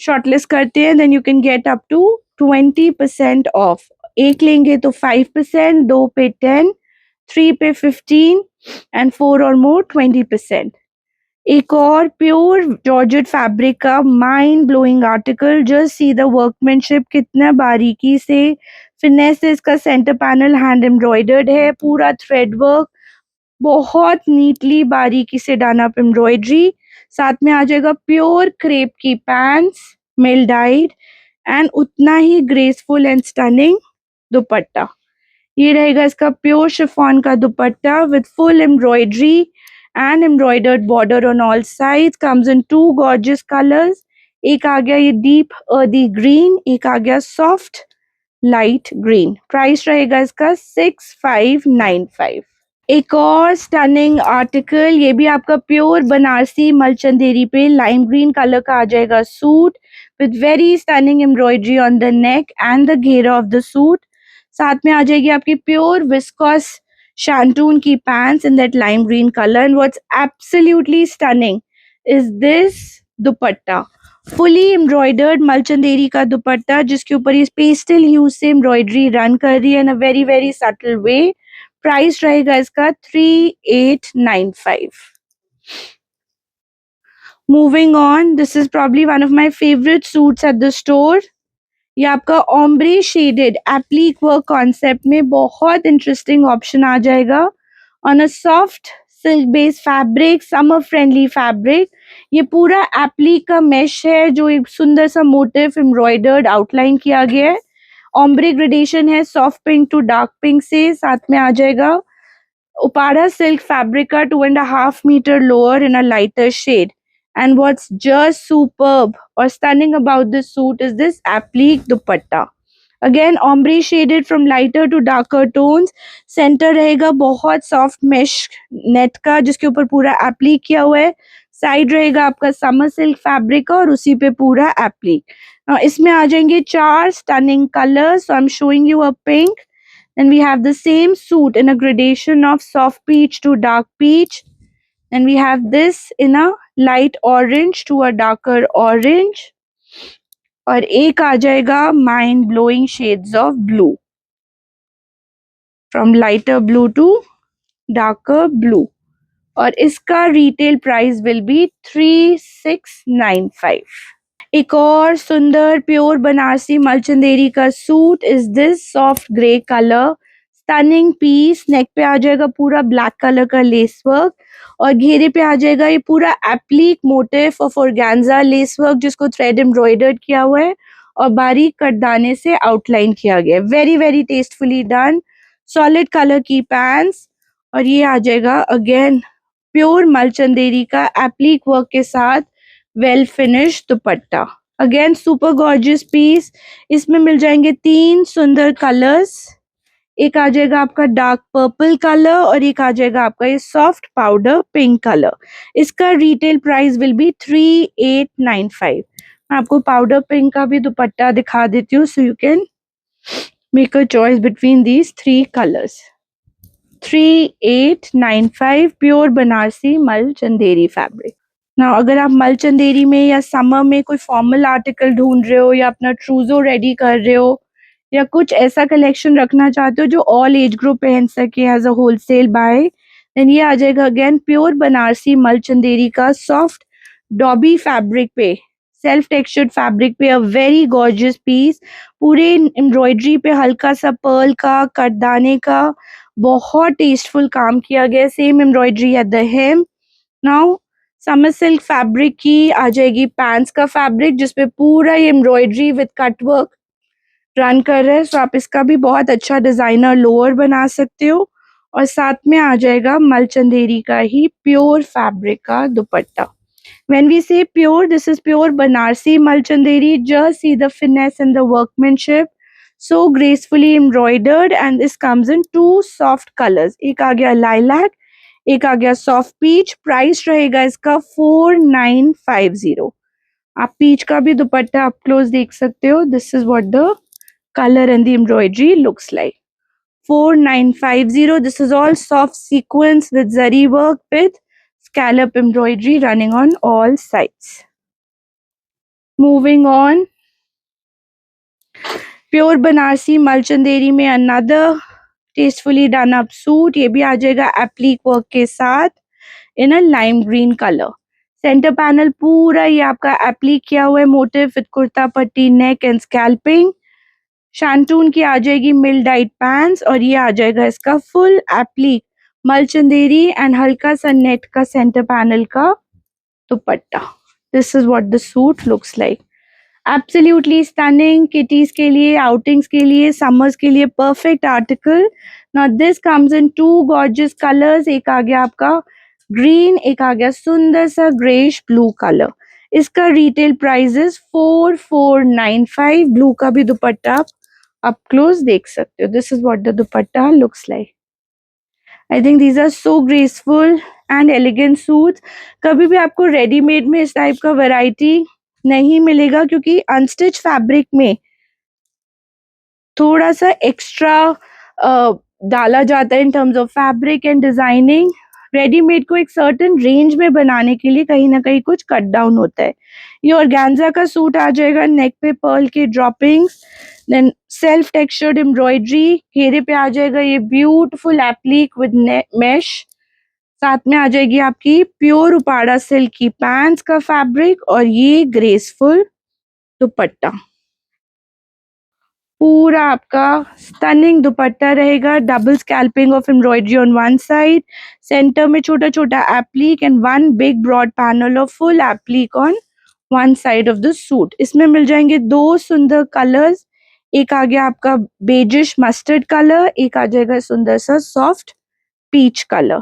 शॉर्टलिस्ट करते हैं then you can get up to 20% off. एक लेंगे तो 5%, 2 पे 10, 3 पे 15 एंड 4 और मोर 20%। एक और प्योर जॉर्जेट फैब्रिक का mind blowing article, just see the workmanship, कितना बारीकी से फिनेस से इसका सेंटर पैनल हैंड एम्ब्रॉयडर्ड है, पूरा थ्रेड वर्क, बहुत नीटली बारीकी से डन अप एम्ब्रॉयडरी। साथ में आ जाएगा प्योर क्रेप की पैंट्स मिल डाइड, एंड उतना ही ग्रेसफुल एंड स्टनिंग दुपट्टा। ये रहेगा इसका प्योर शिफॉन का dupatta with full embroidery and embroidered border on all sides, comes in 2 gorgeous colors। एक आ गया ये deep earthy green, एक आ गया soft light green। प्राइस रहेगा इसका 6595। एक और स्टनिंग आर्टिकल, ये भी आपका प्योर बनारसी मलचंदेरी पे लाइम ग्रीन कलर का आ जाएगा suit with very stunning embroidery on the neck and the घेरा ऑफ द सूट। साथ में आ जाएगी आपकी प्योर विस्कोस shantoon की pants in that lime green color, and what's absolutely stunning is this dupatta, fully embroidered मलचंदेरी का दुपट्टा जिसके ऊपर ये पेस्टल ह्यू से एम्ब्रॉयडरी रन कर रही है in a very very subtle way। Price रहेगा इसका 3895। Moving on, this is probably one of my favorite suits at the store। ये आपका ओम्ब्रे शेडेड एप्लीक वर्क कॉन्सेप्ट में बहुत इंटरेस्टिंग ऑप्शन आ जाएगा on a soft silk based fabric, summer friendly fabric. ये पूरा एप्लीक का मेश है जो एक सुंदर सा मोटिव एम्ब्रॉयडर्ड आउटलाइन किया गया है। ओम्ब्रे ग्रेडेशन है soft pink to dark pink से। साथ में आ जाएगा उपाड़ा सिल्क फैब्रिक का 2.5 metre lower in a lighter shade. And what's just superb or stunning about this suit is this applique dupatta. Again, ombre shaded from lighter to darker tones. Center रहेगा बहुत soft mesh net का जिसके ऊपर पूरा applique किया हुआ है। Side रहेगा आपका summer silk fabric का और उसी पे पूरा applique। Now इसमें आ जाएंगे 4 stunning colors. So I'm showing you a pink. Then we have the same suit in a gradation of soft peach to dark peach. Then we have this in a light orange to a darker orange, और एक आ जाएगा mind blowing shades of blue, from lighter blue to darker blue, और इसका retail price will be 3695। एक और सुंदर pure Banarasi मलचंदेरी का suit is this soft grey colour, stunning piece. Neck पे आ जाएगा पूरा ब्लैक कलर का लेस वर्क, और घेरे पे आ जाएगा ये पूरा applique motif of organza lace work जिसको थ्रेड एम्ब्रॉयडर्ड किया हुआ है और बारीक कटदाने से आउटलाइन किया गया है। Very very tastefully done. Solid colour की पैंट्स, और ये आ जाएगा अगेन प्योर मल चंदेरी का एप्लीक वर्क के साथ well finish dupatta. Again super gorgeous piece. इसमें मिल जाएंगे 3 सुंदर कलर्स। एक आ जाएगा आपका डार्क पर्पल कलर और एक आ जाएगा आपका ये सॉफ्ट पाउडर पिंक कलर। इसका रिटेल प्राइस विल बी 3895। मैं आपको पाउडर पिंक का भी दुपट्टा दिखा देती हूँ, so you can make a choice between these 3 colours. 3895 pure Banarasi mal Chanderi fabric. ना अगर आप मल चंदेरी में या समर में कोई फॉर्मल आर्टिकल ढूंढ रहे हो या अपना ट्रूजो रेडी कर रहे हो या कुछ ऐसा कलेक्शन रखना चाहते हो जो ऑल एज ग्रुप पहन सके as a wholesale buy, then ये आ जाएगा अगेन प्योर बनारसी मल चंदेरी का सॉफ्ट डॉबी फैब्रिक पे, सेल्फ टेक्सचर्ड फैब्रिक पे अ वेरी गॉर्जियस पीस। पूरे एम्ब्रॉयडरी पे हल्का सा पर्ल का कटदाने का बहुत टेस्टफुल काम किया गया। Same embroidery at the hem. Now summer silk fabric की आ जाएगी पैंट्स का फैब्रिक जिसपे पूरा ये embroidery with cut work run कर रहा है, सो आप इसका भी बहुत अच्छा डिजाइनर लोअर बना सकते हो। और साथ में आ जाएगा मल चंदेरी का ही प्योर फैब्रिक का दुपट्टा। When we say pure, this is pure Banarsi Malchanderi. Just see the finesse and the workmanship. So gracefully embroidered, and this comes in 2 soft colors. एक आ गया lilac, एक आ गया soft peach. Price रहेगा इसका 4950. आप peach का भी दुपट्टा up close देख सकते हो. This is what the color and the embroidery looks like. 4950. This is all soft sequins with zari work with scallop embroidery running on all sides. Moving on, pure Banarasi mul chanderi में another tastefully done up suit. ये भी आ जाएगा applique work के साथ in a lime green colour. Centre panel पूरा ये आपका एप्लीक किया हुआ है मोटिव विद कुर्ता पट्टी नेक एंड स्कैल्पिंग। शांटून की आ जाएगी मिल डाइट पैंट्स और ये आ जाएगा इसका फुल एप्लीक मलचंदेरी एंड हल्का सा नेट का सेंटर पैनल का दुपट्टा। This is what the suit looks like. Absolutely stunning, kitty's के लिए, आउटिंग्स के लिए, समर्स के लिए perfect article. Now this comes in 2 gorgeous colours. एक आ गया आपका ग्रीन, एक आ गया सुंदर सा ग्रेश ब्लू कलर। इसका रिटेल प्राइस इज 4495। ब्लू का भी दुपट्टा आप अप क्लोज देख सकते हो। This is what the dupatta looks like. I think these are so graceful and elegant suits. कभी भी आपको रेडीमेड में इस टाइप का वैरायटी नहीं मिलेगा क्योंकि अनस्टिच फैब्रिक में थोड़ा सा एक्स्ट्रा डाला जाता है in terms of fabric and designing. Readymade को एक सर्टेन रेंज में बनाने के लिए कहीं ना कहीं कुछ कट डाउन होता है। ये ऑर्गेन्जा का सूट आ जाएगा, नेक पे पर्ल के droppings, then self textured embroidery, घेरे पे आ जाएगा ये ब्यूटीफुल एप्लीक विद मेश। साथ में आ जाएगी आपकी प्योर उपाड़ा सिल्क की पैंट्स का फैब्रिक और ये ग्रेसफुल दुपट्टा। पूरा आपका स्टनिंग दुपट्टा रहेगा, double scalloping of embroidery on one side, centre में छोटा छोटा applique and one big broad panel of full applique on one side of the suit. इसमें मिल जाएंगे 2 सुंदर कलर्स। एक आ गया आपका बेजिश मस्टर्ड कलर, एक आ जाएगा सुंदर सा सॉफ्ट पीच कलर।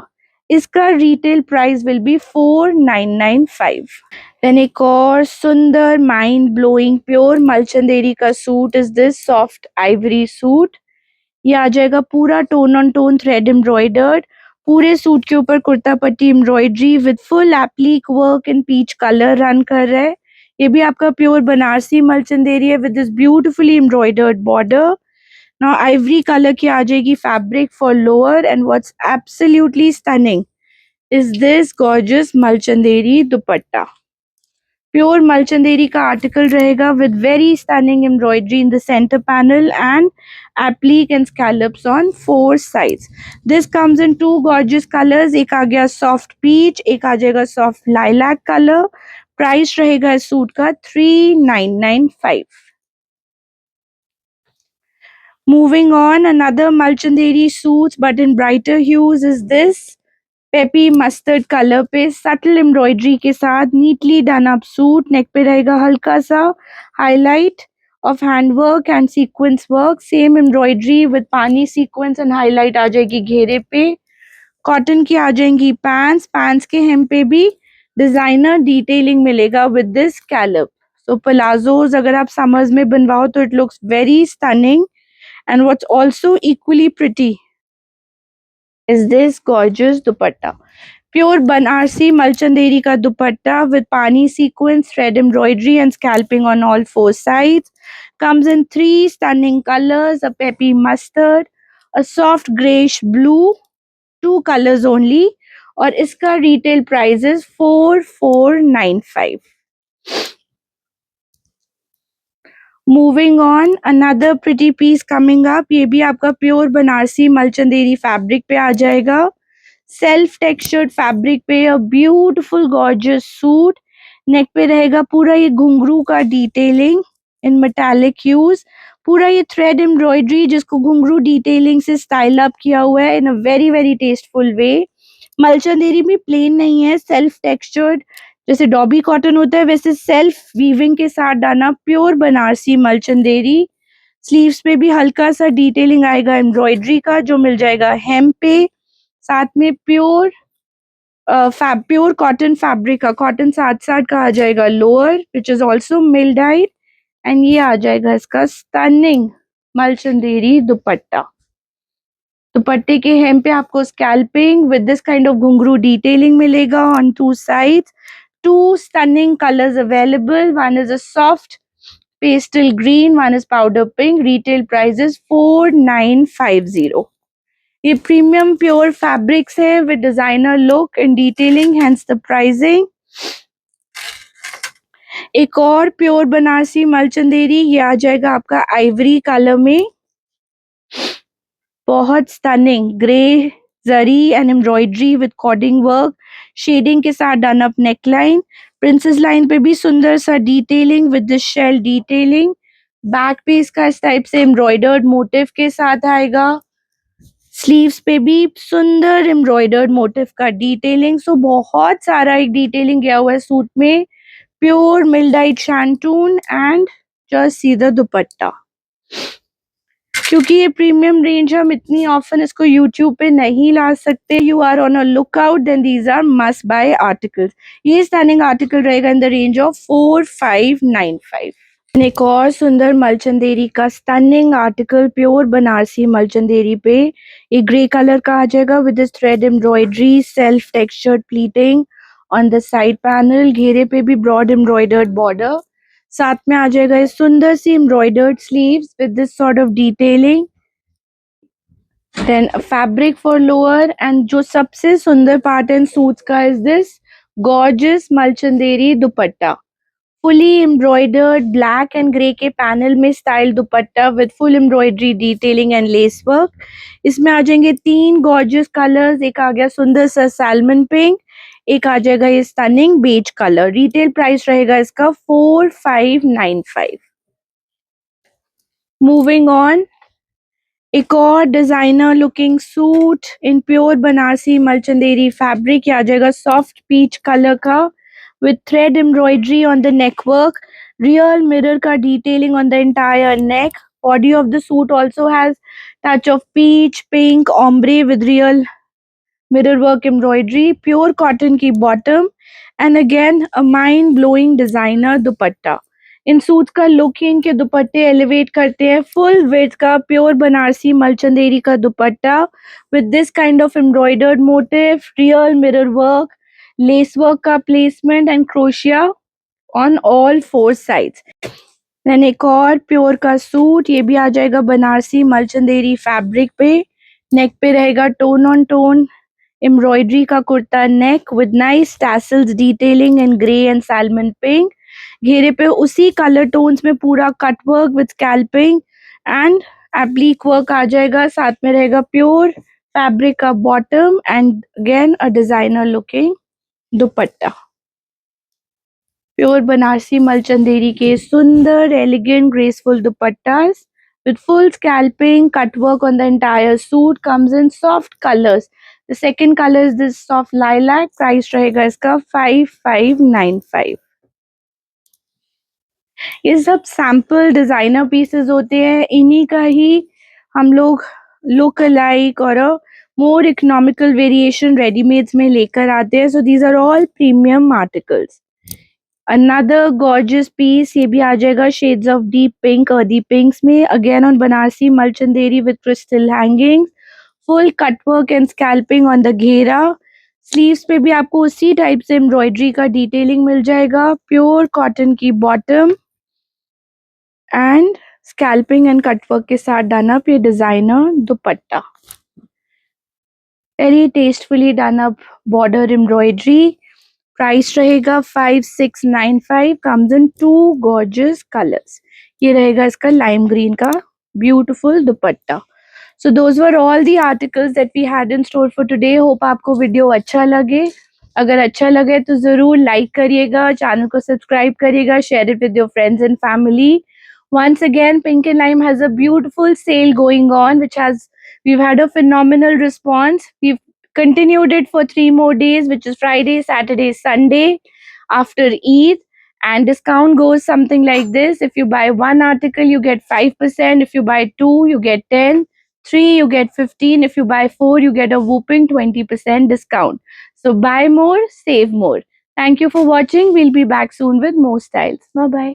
इसका retail price will be 4995। Then एक और सुंदर माइंड ब्लोइंग प्योर मलचंदेरी का suit is this soft ivory suit. ये आ जाएगा पूरा tone on tone thread embroidered. पूरे सूट के ऊपर कुर्ता पट्टी embroidery with full applique work in peach colour run कर रहा है। ये भी आपका प्योर बनारसी मलचंदेरी है with this beautifully embroidered border. Now ivory colour की आ जाएगी fabric for lower and what's absolutely stunning is this gorgeous मलचंदेरी dupatta. Pure मलचंदेरी का आर्टिकल रहेगा with very stunning embroidery in the centre panel and applique and scallops on 4 sides. This comes in 2 gorgeous colours. एक आ गया soft peach, एक आ जाएगा soft lilac colour. Price रहेगा इस सूट का 3995। Moving on, another Malchanderi suits but in brighter hues is this peppy mustard colour पे सटल एम्ब्रॉयडरी के साथ neatly done up suit. Neck पे रहेगा हल्का सा highlight of handwork and sequence work, same embroidery with pani sequence and highlight आ जाएगी घेरे पे। कॉटन की आ जाएंगी पैंट्स, पैंट्स के hem पे भी डिजाइनर डिटेलिंग मिलेगा with this scallop. So palazzos अगर आप समर्स में बनवाओ तो it looks very stunning. And what's also equally pretty is this gorgeous dupatta. Pure Banarasi मलचंदेरी का dupatta with pani sequence, thread embroidery and scalping on all four sides. Comes in three stunning colors, a peppy mustard, a soft grayish blue, two colors only. और इसका retail price is 4495. Moving on, another pretty piece coming up. ये भी आपका pure Banarasi मलचंदेरी fabric पे आ जाएगा. Self textured fabric पे a beautiful gorgeous suit. Neck पे रहेगा पूरा ये घुंघरू का डिटेलिंग इन मेटालिक ह्यूज. पूरा ये थ्रेड एम्ब्रॉयडरी जिसको घुंघरू डिटेलिंग से स्टाइल अप किया हुआ है इन अ वेरी वेरी टेस्टफुल वे. मलचंदेरी भी प्लेन नहीं है, सेल्फ टेक्सचर्ड जैसे डॉबी कॉटन होता है वैसे सेल्फ वीविंग के साथ डाना प्योर बनारसी मलचंदेरी. स्लीव्स पे भी हल्का सा डिटेलिंग आएगा एम्ब्रॉयडरी का जो मिल जाएगा हेम पे. साथ में प्योर प्योर कॉटन फैब्रिक का कॉटन साथ साथ का आ जाएगा lower which is also mill died. And ये आ जाएगा इसका स्टनिंग मलचंदेरी दुपट्टा. दुपट्टे के हेम पे आपको scalloping with this kind of ghungroo detailing मिलेगा on two sides. Two stunning colors available. One is a soft pastel green, one is powder pink. Retail price is 4950. ये प्रीमियम प्योर फैब्रिक्स है with designer look and detailing, hence the pricing. एक और pure Banarasi मलचंदेरी ये आ जाएगा आपका Ivory colour में. बहुत stunning grey zari and embroidery with cording work, shading के साथ done up neckline. Princess line पे भी सुंदर सा detailing with the shell detailing. Back पे इसका इस टाइप से एम्ब्रॉयडर्ड मोटिव के साथ आएगा. स्लीव्स पे भी सुंदर एम्ब्रॉयडर्ड मोटिव का डिटेलिंग. सो बहुत सारा एक डिटेलिंग गया हुआ है सूट में. प्योर मिल्डाइट shantoon and just see the dupatta. क्योंकि ये प्रीमियम रेंज हम इतनी ऑफन इसको यूट्यूब पे नहीं ला सकते. You are on a lookout then these are must buy articles. ये स्टनिंग आर्टिकल रहेगा इन द रेंज ऑफ 4595. एक और सुंदर मलचंदेरी का स्टनिंग आर्टिकल प्योर बनारसी मलचंदेरी पे एक ग्रे कलर का आ जाएगा with this thread embroidery, self textured pleating on the side panel. घेरे पे भी ब्रॉड एम्ब्रॉयडर्ड बॉर्डर. साथ में आ जाएगा ये सुंदर सी embroidered sleeves with this sort of detailing. Then fabric for lower. And जो सबसे सुंदर पार्ट इन सूट्स का is this gorgeous मलचंदेरी dupatta. Fully embroidered black and grey के पैनल में style dupatta with full embroidery detailing and lace work. इसमें आ जाएंगे तीन गॉर्जियस कलर्स. एक आ गया सुंदर सा सैल्मन पिंक, एक आ जाएगा ये stunning beige colour. Retail price रहेगा इसका 4595. मूविंग ऑन, एक और designer looking suit in pure Banarasi मलचंदेरी fabric. आ जाएगा सॉफ्ट पीच कलर का with thread embroidery on the neck work, real mirror ka detailing on the entire neck. Body of the suit also has touch of peach, pink, ombre with real mirror work embroidery. Pure cotton ki bottom and again a mind-blowing designer dupatta. इन suit का look ही इनके दुपट्टे elevate करते हैं. Full width का pure Banarasi मलचंदेरी का dupatta with this kind of embroidered motif, real mirror work, lace work का placement and crochet on all four sides. Then एक और प्योर का सूट ये भी आ जाएगा बनारसी मलचंदेरी फैब्रिक पे. नेक पे रहेगा टोन ऑन टोन एम्ब्रॉयडरी का kurta neck with nice tassels detailing in grey and salmon pink. घेरे पे उसी कलर टोन्स में पूरा cut work with scalping and applique work आ जाएगा. साथ में रहेगा प्योर फैब्रिक का bottom and again a designer looking dupatta. Pure Banarasi मलचंदेरी के सुंदर elegant graceful dupattas with full scalping, cut work on the entire suit. Comes in soft colors. The second color is this soft lilac. Price रहेगा इसका 5595. ये सब sample designer pieces होते हैं. इन्हीं का ही हम लोग लुक अलाइक और more economical variation ready-mades में लेकर आते हैं. So these are all premium articles. Another gorgeous piece, ये भी आ जाएगा shades of deep pink, earthy pinks में, again on Banarsi Malchanderi with crystal hangings, full cut work and scalping on the घेरा. स्लीव्स पे भी आपको उसी टाइप से एम्ब्रॉयडरी का डिटेलिंग मिल जाएगा. प्योर कॉटन की bottom and scalloping and cutwork के साथ डन अप ये designer dupatta. Very tastefully done up border embroidery. Price रहेगा 5695. Comes in 2 gorgeous colours. ये रहेगा इसका लाइम ग्रीन का beautiful dupatta. So those were all the articles that we had in store for today. Hope आपको video अच्छा लगे. अगर अच्छा लगे तो जरूर लाइक करिएगा, चैनल को सब्सक्राइब करिएगा, share it with your friends and family. Once again, Pink and Lime has a beautiful sale going on, we've had a phenomenal response. We've continued it for 3 more days, which is Friday, Saturday, Sunday after Eid. And discount goes something like this: if you buy 1 article, you get 5%. If you buy 2, you get 10. 3, you get 15. If you buy 4, you get a whopping 20% discount. So buy more, save more. Thank you for watching. We'll be back soon with more styles. Bye bye.